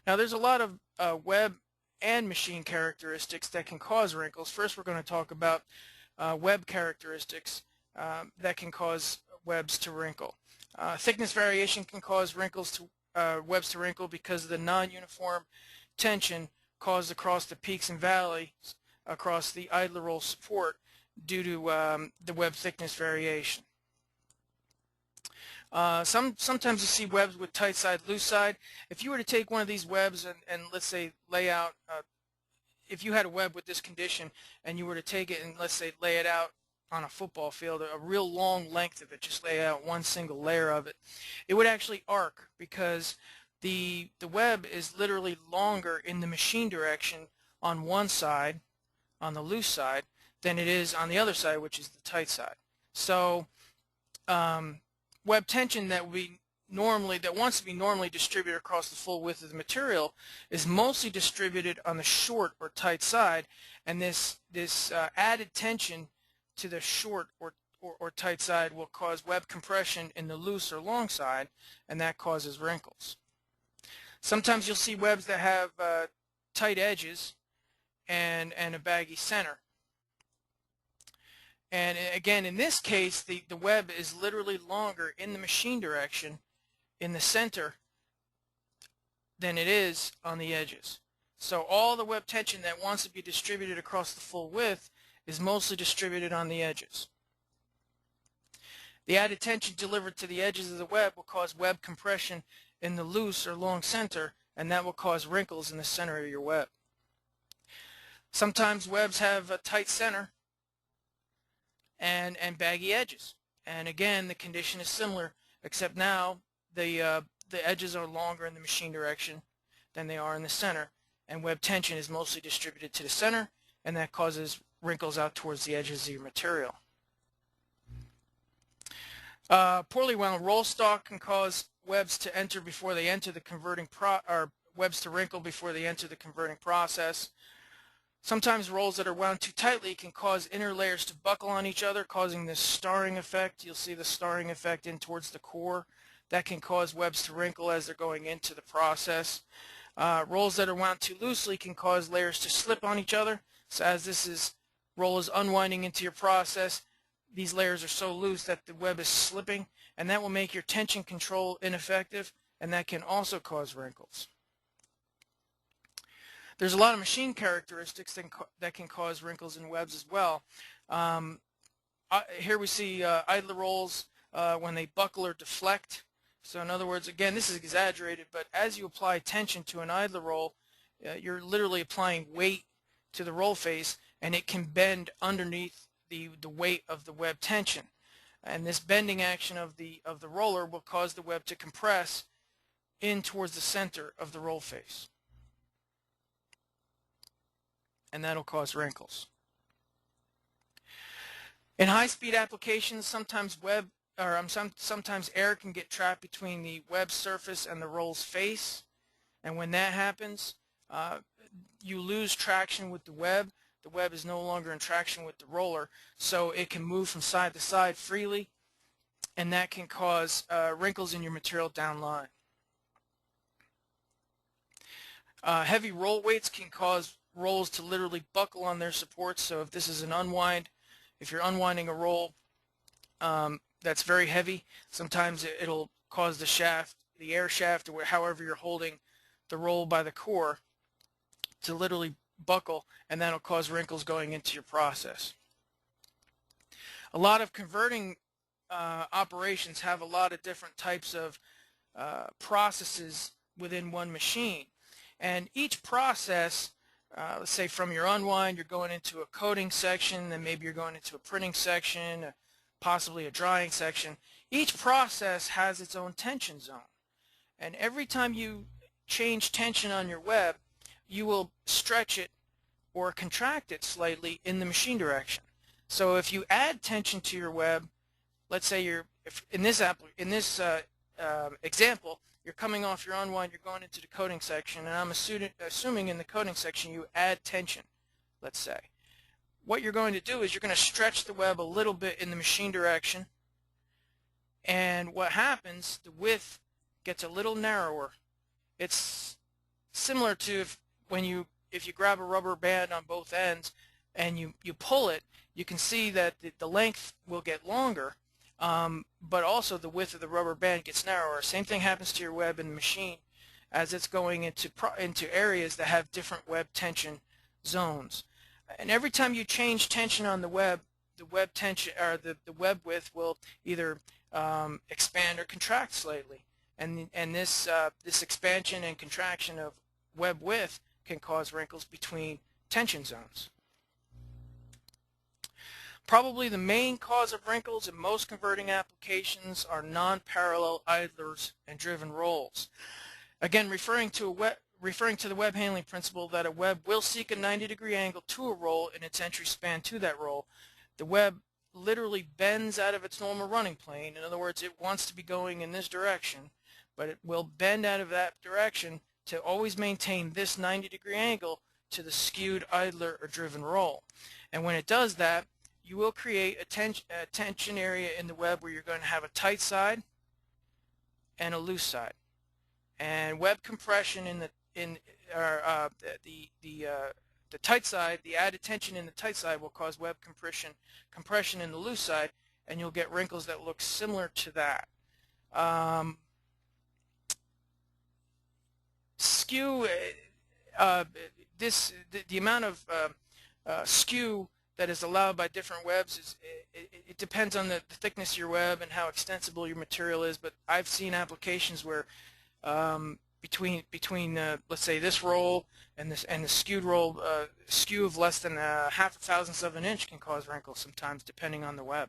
Now there's a lot of web and machine characteristics that can cause wrinkles. First we're going to talk about web characteristics that can cause webs to wrinkle. Thickness variation can cause webs to wrinkle because of the non-uniform tension caused across the peaks and valleys across the idler roll support due to the web thickness variation. Sometimes you see webs with tight side, loose side. If you were to take one of these webs and let's say lay out, if you had a web with this condition and you were to take it and let's say lay it out on a football field, a real long length of it, just lay out one single layer of it, it would actually arc because the web is literally longer in the machine direction on one side, on the loose side, than it is on the other side, which is the tight side. So web tension that wants to be normally distributed across the full width of the material is mostly distributed on the short or tight side, and this added tension to the short or tight side will cause web compression in the loose or long side, and that causes wrinkles. Sometimes you'll see webs that have tight edges and a baggy center. And again, in this case, the web is literally longer in the machine direction in the center than it is on the edges. So all the web tension that wants to be distributed across the full width is mostly distributed on the edges. The added tension delivered to the edges of the web will cause web compression in the loose or long center, and that will cause wrinkles in the center of your web. Sometimes webs have a tight center and baggy edges, and again the condition is similar, except now the edges are longer in the machine direction than they are in the center, and web tension is mostly distributed to the center, and that causes wrinkles out towards the edges of your material. Poorly wound roll stock can cause webs to enter before they enter the converting or webs to wrinkle before they enter the converting process. Sometimes rolls that are wound too tightly can cause inner layers to buckle on each other, causing this starring effect. You'll see the starring effect in towards the core. That can cause webs to wrinkle as they're going into the process. Rolls that are wound too loosely can cause layers to slip on each other. So as roll is unwinding into your process, these layers are so loose that the web is slipping, and that will make your tension control ineffective, and that can also cause wrinkles. There's a lot of machine characteristics that can cause wrinkles in webs as well. Here we see idler rolls when they buckle or deflect. So in other words, again, this is exaggerated, but as you apply tension to an idler roll, you're literally applying weight to the roll face, and it can bend underneath the weight of the web tension. And this bending action of the roller will cause the web to compress in towards the center of the roll face, and that'll cause wrinkles. In high-speed applications, sometimes sometimes air can get trapped between the web surface and the roll's face, and when that happens, you lose traction with the web. The web is no longer in traction with the roller, so it can move from side to side freely, and that can cause wrinkles in your material down line. Heavy roll weights can cause rolls to literally buckle on their supports. So if this is an unwind, if you're unwinding a roll that's very heavy, sometimes it'll cause the shaft, the air shaft, or however you're holding the roll by the core, to literally buckle, and that'll cause wrinkles going into your process. A lot of converting operations have a lot of different types of processes within one machine, and each process, let's say from your unwind, you're going into a coating section, then maybe you're going into a printing section, possibly a drying section. Each process has its own tension zone, and every time you change tension on your web, you will stretch it or contract it slightly in the machine direction. So if you add tension to your web, let's say in this example, you're coming off your unwind, you're going into the coating section, and I'm assuming in the coating section you add tension, let's say. What you're going to do is you're going to stretch the web a little bit in the machine direction, and what happens, the width gets a little narrower. It's similar to if you grab a rubber band on both ends and you pull it, you can see that the length will get longer, but also the width of the rubber band gets narrower. Same thing happens to your web in the machine as it's going into areas that have different web tension zones. And every time you change tension on the web tension, or the web width will either expand or contract slightly. And this expansion and contraction of web width can cause wrinkles between tension zones. Probably the main cause of wrinkles in most converting applications are non-parallel idlers and driven rolls. Again, referring to the web handling principle that a web will seek a 90-degree angle to a roll in its entry span to that roll. The web literally bends out of its normal running plane. In other words, it wants to be going in this direction, but it will bend out of that direction to always maintain this 90-degree angle to the skewed idler or driven roll. And when it does that, you will create a tension area in the web where you're going to have a tight side and a loose side. And web compression in the tight side, the added tension in the tight side will cause web compression in the loose side, and you'll get wrinkles that look similar to that. Skew, the amount of skew that is allowed by different webs it depends on the thickness of your web and how extensible your material is. But I've seen applications where between let's say this roll and the skewed roll, skew of less than 0.5 thousandths of an inch can cause wrinkles sometimes, depending on the web.